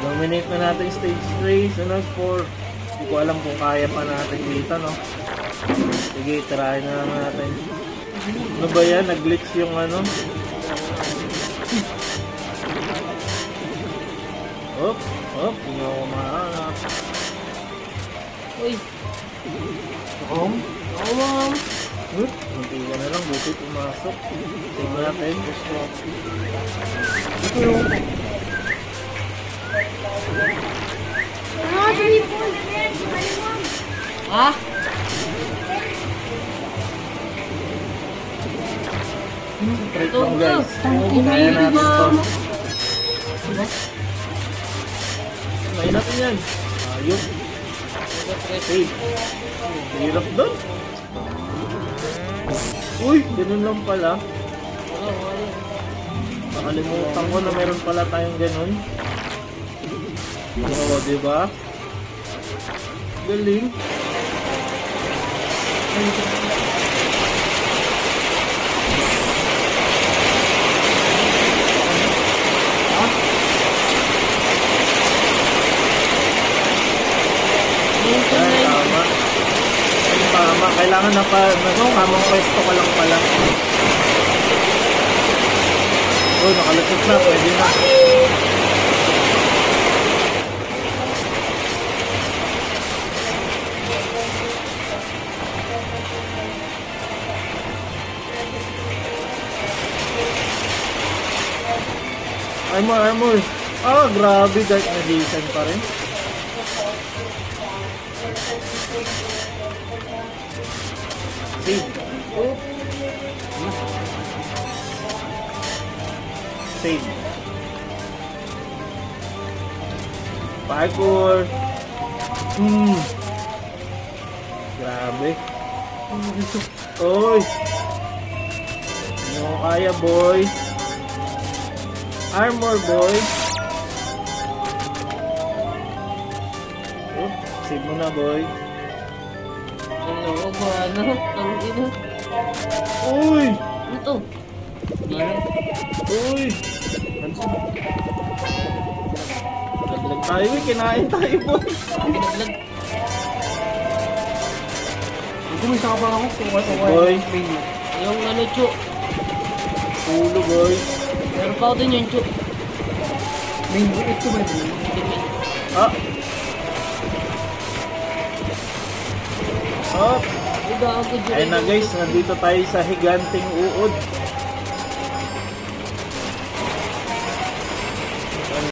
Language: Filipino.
Dominate na natin stage 3, sunod 4. Hindi ko alam kung kaya pa natin dito, no? Sige, try na lang natin. Ano ba yan? Nag-glitch yung ano? Hop, hop, hindi ako mahanap. Uy! Home? Awam! Hindi ka na lang, buti pumasok. Tingnan natin. Ito yung... Ha? Break lang guys. Kaya natin to. Kaya natin yan. Ayun. Save. Hirap doon. Uy, ganun lang pala. Nakalimutan ko na meron pala tayong ganun. Oo, diba? Galing. Tama. Kailangan na pa, tamang pwesto ka lang pala. Oh, nakalusot na, pwede na. Armor. Ah, grabe, dark na design pa rin. Save. Oh. Save. Parkour. Grabe. Oy. Hindi mo kaya, boy. Armor, boy. Oh, save mo na, boy. Ano ba? Ano? Ang ina. Uy! Ano to? Uy! Laglag tayo, kinain tayo, boy. Pinaglag. Ito may saka pa ako. Boy. Yung ano, Chu. Ulo, boy. Meron pa ako din yung Chu. Main, ito ba ito? Ah! Ah! Ay, gago, Chu. Ayun na guys, nandito tayo sa Higanting Uod.